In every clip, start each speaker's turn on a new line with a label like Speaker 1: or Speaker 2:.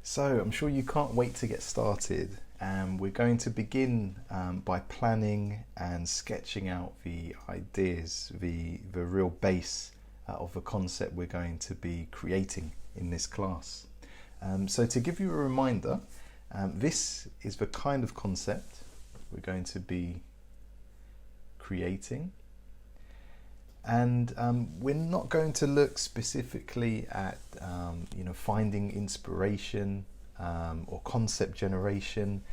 Speaker 1: So I'm sure you can't wait to get started, and we're going to begin by planning and sketching out the ideas, the real base of the concept we're going to be creating in this class. So to give you a reminder, this is the kind of concept we're going to be creating. And we're not going to look specifically at finding inspiration or concept generation.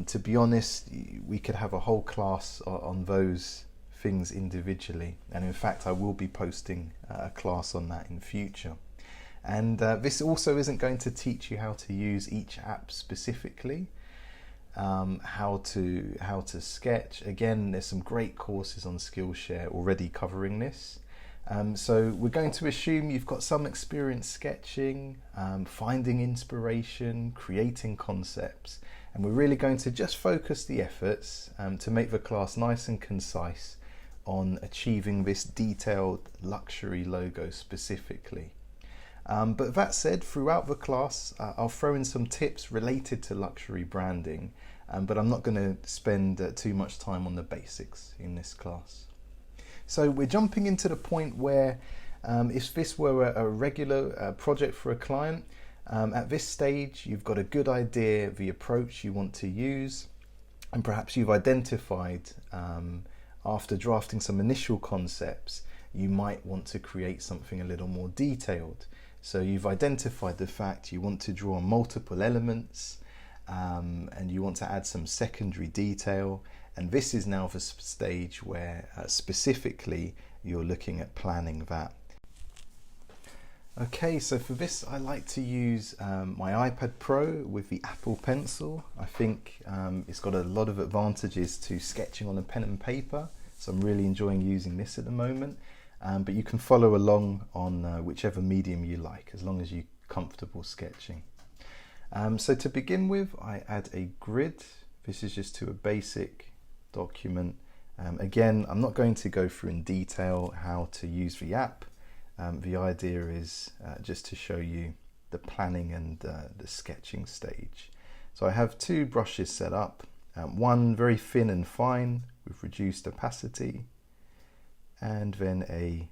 Speaker 1: To be honest, we could have a whole class on those things individually, and in fact I will be posting a class on that in future. And this also isn't going to teach you how to use each app specifically. How to sketch. Again, there's some great courses on Skillshare already covering this. So we're going to assume you've got some experience sketching, finding inspiration, creating concepts, and we're really going to just focus the efforts to make the class nice and concise on achieving this detailed luxury logo specifically. But that said, throughout the class, I'll throw in some tips related to luxury branding, but I'm not going to spend too much time on the basics in this class. So we're jumping into the point where if this were a regular project for a client, at this stage you've got a good idea of the approach you want to use, and perhaps you've identified after drafting some initial concepts you might want to create something a little more detailed. So you've identified the fact you want to draw multiple elements and you want to add some secondary detail, and this is now the stage where specifically you're looking at planning that. Okay, so for this I like to use my iPad Pro with the Apple Pencil. I think it's got a lot of advantages to sketching on a pen and paper, so I'm really enjoying using this at the moment. But you can follow along on whichever medium you like, as long as you're comfortable sketching. So to begin with, I add a grid. This is just to a basic document. Again, I'm not going to go through in detail how to use the app. The idea is just to show you the planning and the sketching stage. So I have two brushes set up, one very thin and fine with reduced opacity, and then a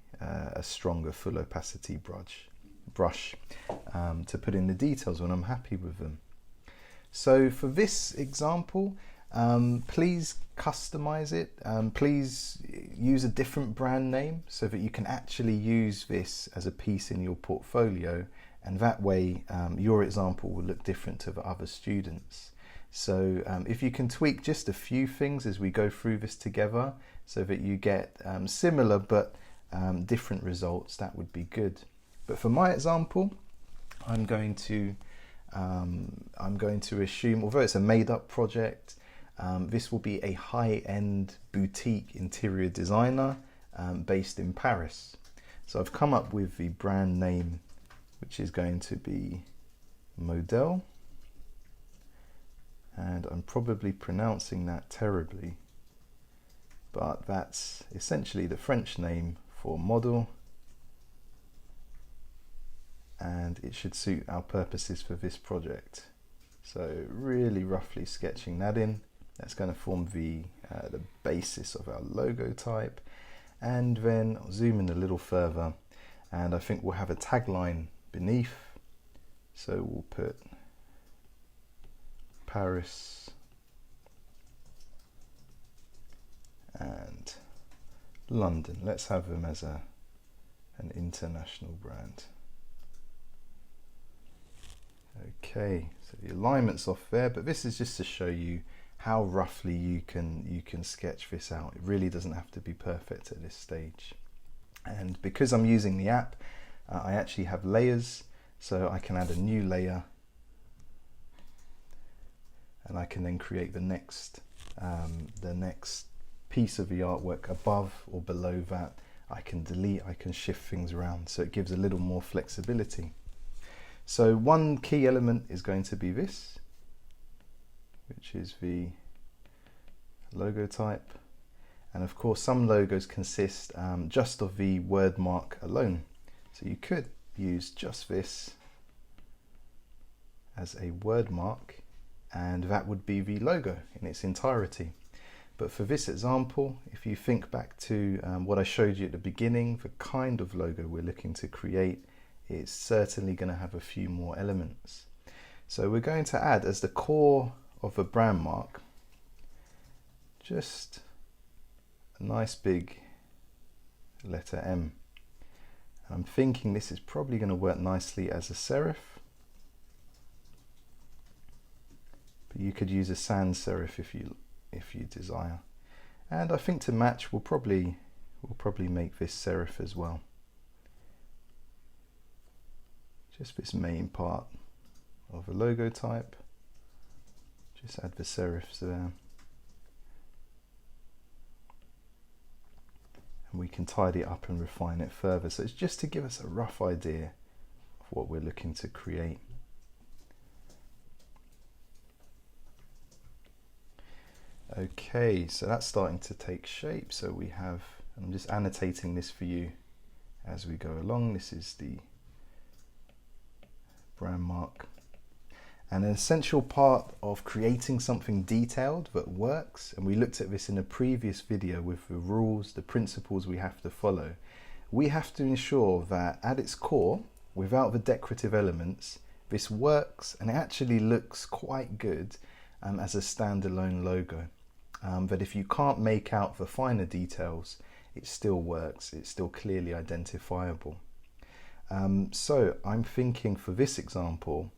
Speaker 1: stronger full opacity brush to put in the details when I'm happy with them. So for this example, please customize it. Please use a different brand name so that you can actually use this as a piece in your portfolio, and that way your example will look different to the other students. So if you can tweak just a few things as we go through this together so that you get similar but different results, that would be good. But for my example, I'm going to assume, although it's a made-up project, this will be a high-end boutique interior designer based in Paris. So I've come up with the brand name, which is going to be Model. And I'm probably pronouncing that terribly, but that's essentially the French name for model, and it should suit our purposes for this project. So really roughly sketching that in, that's going to form the basis of our logo type. And then I'll zoom in a little further, and I think we'll have a tagline beneath. So we'll put Paris and London. Let's have them as an international brand. Okay, so the alignment's off there, but this is just to show you how roughly you can sketch this out. It really doesn't have to be perfect at this stage. And because I'm using the app, I actually have layers, so I can add a new layer, and I can then create the next piece of the artwork above or below that. I can delete, I can shift things around, so it gives a little more flexibility. So one key element is going to be this, which is the logo type. And of course some logos consist just of the word mark alone. So you could use just this as a word mark, and that would be the logo in its entirety. But for this example, if you think back to what I showed you at the beginning, the kind of logo we're looking to create, it's certainly going to have a few more elements. So we're going to add, as the core of a brand mark, just a nice big letter M. And I'm thinking this is probably going to work nicely as a serif, but you could use a sans serif if you desire. And I think to match, we'll probably make this serif as well. Just this main part of a logo type. Just add the serifs there. And we can tidy it up and refine it further. So it's just to give us a rough idea of what we're looking to create. Okay, so that's starting to take shape. So we have, I'm just annotating this for you as we go along. This is the brand mark. And an essential part of creating something detailed that works, and we looked at this in a previous video with the rules, the principles we have to follow, we have to ensure that at its core, without the decorative elements, this works and it actually looks quite good as a standalone logo. But if you can't make out the finer details, it still works, it's still clearly identifiable. So I'm thinking for this example,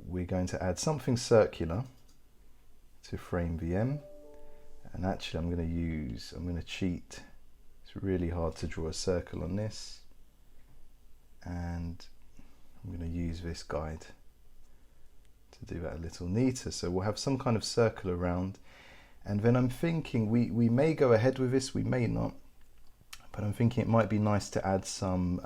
Speaker 1: we're going to add something circular to frame the M, and actually I'm going to cheat. It's really hard to draw a circle on this, and I'm going to use this guide to do that a little neater. So we'll have some kind of circle around, and then I'm thinking we may go ahead with this, we may not, but I'm thinking it might be nice to add some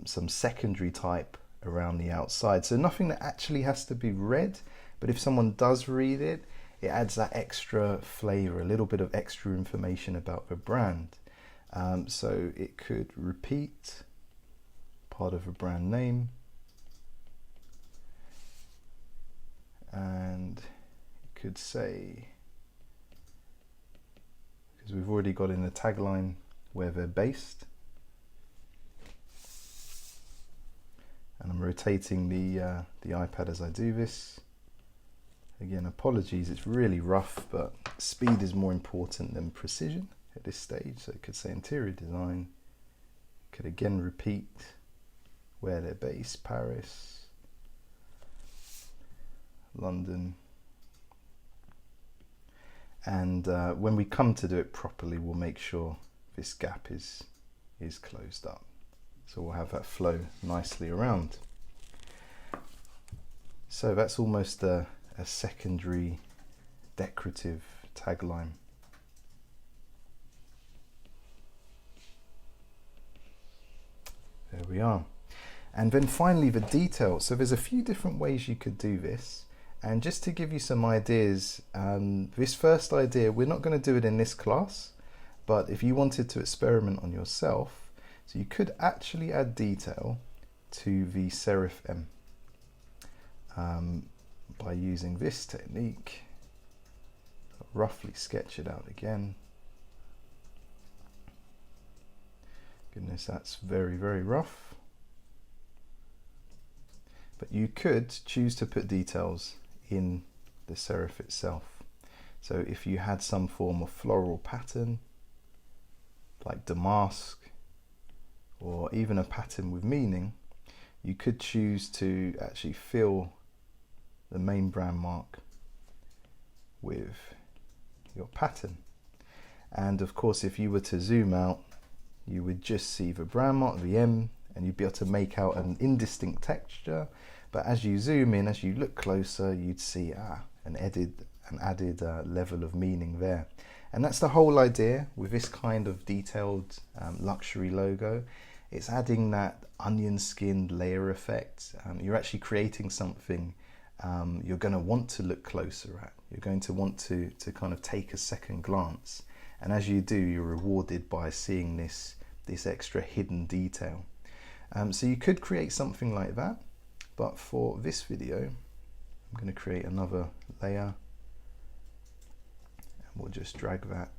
Speaker 1: secondary type around the outside. So nothing that actually has to be read, but if someone does read it, it adds that extra flavor, a little bit of extra information about the brand. So it could repeat part of a brand name, and it could say, because we've already got in the tagline where they're based, and I'm rotating the iPad as I do this. Again, apologies, it's really rough, but speed is more important than precision at this stage. So it could say interior design, could again repeat where they're based, Paris, London. And when we come to do it properly, we'll make sure this gap is closed up. So we'll have that flow nicely around. So that's almost a secondary decorative tagline. There we are. And then finally the detail. So there's a few different ways you could do this. And just to give you some ideas, this first idea, we're not going to do it in this class, but if you wanted to experiment on yourself, so you could actually add detail to the serif M by using this technique. I'll roughly sketch it out again. Goodness, that's very, very rough. But you could choose to put details in the serif itself. So if you had some form of floral pattern, like damask, or even a pattern with meaning, you could choose to actually fill the main brand mark with your pattern. And of course, if you were to zoom out, you would just see the brand mark, the M, and you'd be able to make out an indistinct texture. But as you zoom in, as you look closer, you'd see an added level of meaning there. And that's the whole idea with this kind of detailed luxury logo. It's adding that onion skinned layer effect. You're actually creating something you're going to want to look closer at. You're going to want to kind of take a second glance. And as you do, you're rewarded by seeing this extra hidden detail. So you could create something like that. but for this video, I'm going to create another layer, and we'll just drag that.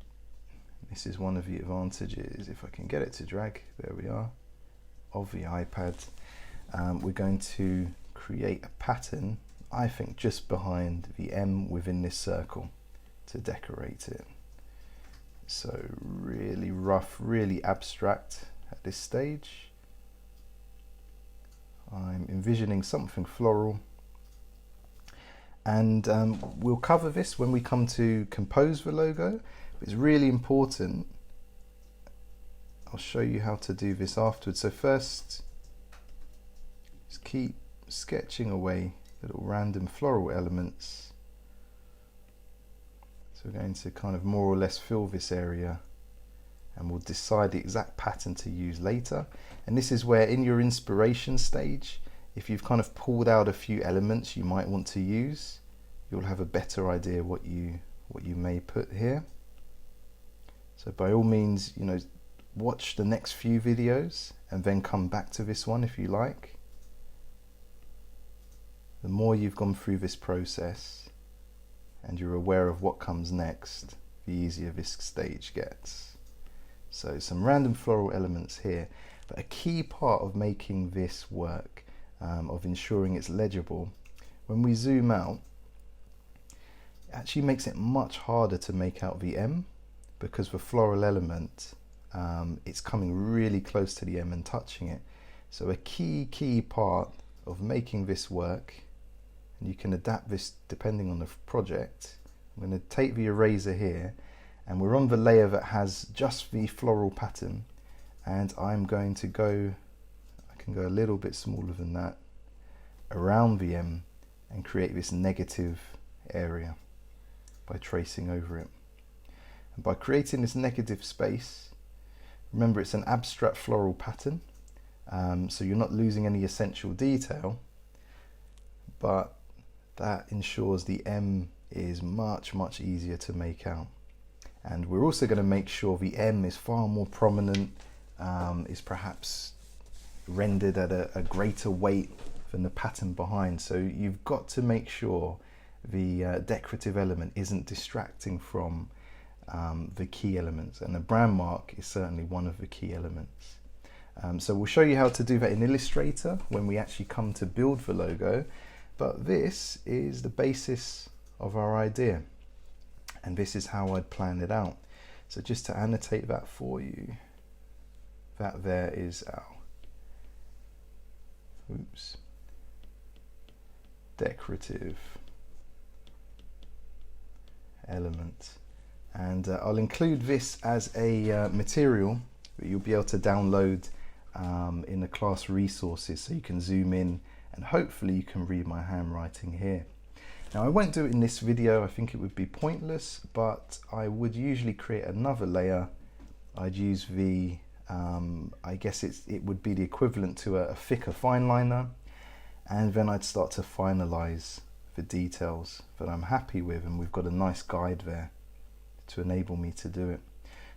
Speaker 1: This is one of the advantages, if I can get it to drag, there we are, of the iPad. We're going to create a pattern, I think, just behind the M within this circle to decorate it. So really rough, really abstract at this stage. I'm envisioning something floral, and we'll cover this when we come to compose the logo. It's really important. I'll show you how to do this afterwards. So first, just keep sketching away little random floral elements. So we're going to kind of more or less fill this area, and we'll decide the exact pattern to use later. And this is where, in your inspiration stage, if you've kind of pulled out a few elements you might want to use, you'll have a better idea what you may put here. So by all means, you know, watch the next few videos and then come back to this one if you like. The more you've gone through this process and you're aware of what comes next, the easier this stage gets. So some random floral elements here, but a key part of making this work, of ensuring it's legible, when we zoom out, it actually makes it much harder to make out the M, because the floral element, it's coming really close to the M and touching it. So a key part of making this work, and you can adapt this depending on the project. I'm going to take the eraser here, and we're on the layer that has just the floral pattern, and I'm going to go, I can go a little bit smaller than that, around the M and create this negative area by tracing over it. And by creating this negative space, remember it's an abstract floral pattern, so you're not losing any essential detail, but that ensures the M is much easier to make out. And we're also going to make sure the M is far more prominent, is perhaps rendered at a greater weight than the pattern behind. So you've got to make sure the decorative element isn't distracting from the key elements, and the brand mark is certainly one of the key elements. So we'll show you how to do that in Illustrator when we actually come to build the logo, but this is the basis of our idea, and this is how I'd plan it out. So just to annotate that for you, that there is our decorative element, and I'll include this as a material that you'll be able to download in the class resources, so you can zoom in and hopefully you can read my handwriting here. Now I won't do it in this video, I think it would be pointless, but I would usually create another layer. I'd use the, I guess it would be the equivalent to a thicker fine liner, and then I'd start to finalize the details that I'm happy with, and we've got a nice guide there to enable me to do it.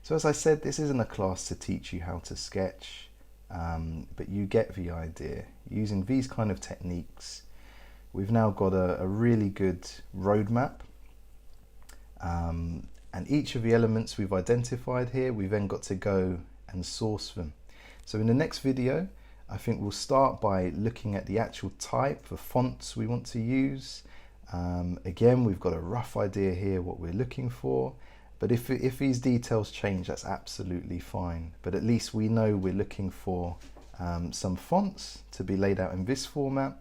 Speaker 1: So as I said, this isn't a class to teach you how to sketch, but you get the idea. Using these kind of techniques, we've now got a really good roadmap, and each of the elements we've identified here, we've then got to go and source them. So in the next video, I think we'll start by looking at the actual type, the fonts we want to use. Again, we've got a rough idea here what we're looking for, but if these details change, that's absolutely fine. But at least we know we're looking for some fonts to be laid out in this format.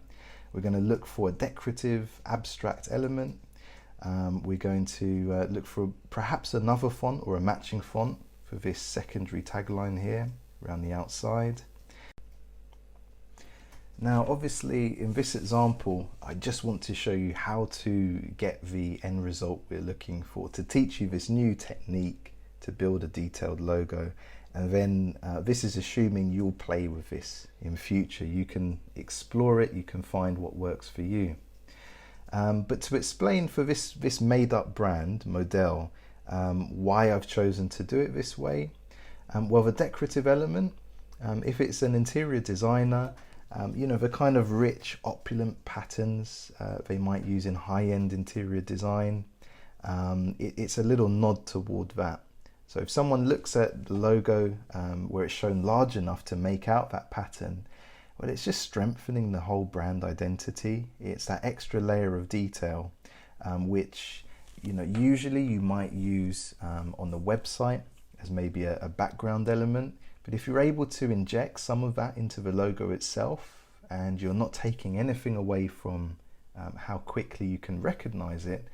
Speaker 1: We're going to look for a decorative abstract element. We're going to look for perhaps another font or a matching font for this secondary tagline here around the outside. Now obviously in this example, I just want to show you how to get the end result we're looking for, to teach you this new technique to build a detailed logo. And then this is assuming you'll play with this in future. You can explore it, you can find what works for you. But to explain for this made up brand, Model, why I've chosen to do it this way, well, the decorative element, if it's an interior designer, You know, the kind of rich, opulent patterns they might use in high-end interior design. It's a little nod toward that. So if someone looks at the logo where it's shown large enough to make out that pattern, well, it's just strengthening the whole brand identity. It's that extra layer of detail, which, you know, usually you might use on the website as maybe a background element. But if you're able to inject some of that into the logo itself, and you're not taking anything away from how quickly you can recognize it,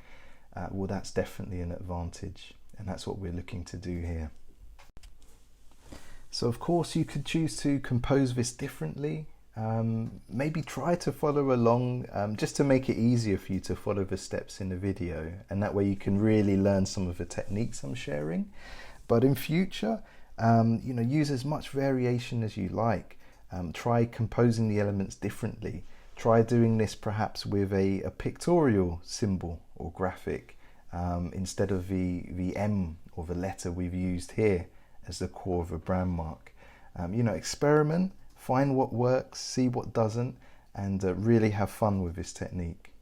Speaker 1: well, that's definitely an advantage. And that's what we're looking to do here. So of course you could choose to compose this differently. Maybe try to follow along just to make it easier for you to follow the steps in the video, and that way you can really learn some of the techniques I'm sharing. But in future, you know, use as much variation as you like. Try composing the elements differently. Try doing this perhaps with a pictorial symbol or graphic instead of the M or the letter we've used here as the core of a brand mark. You know, experiment, find what works, see what doesn't, and really have fun with this technique.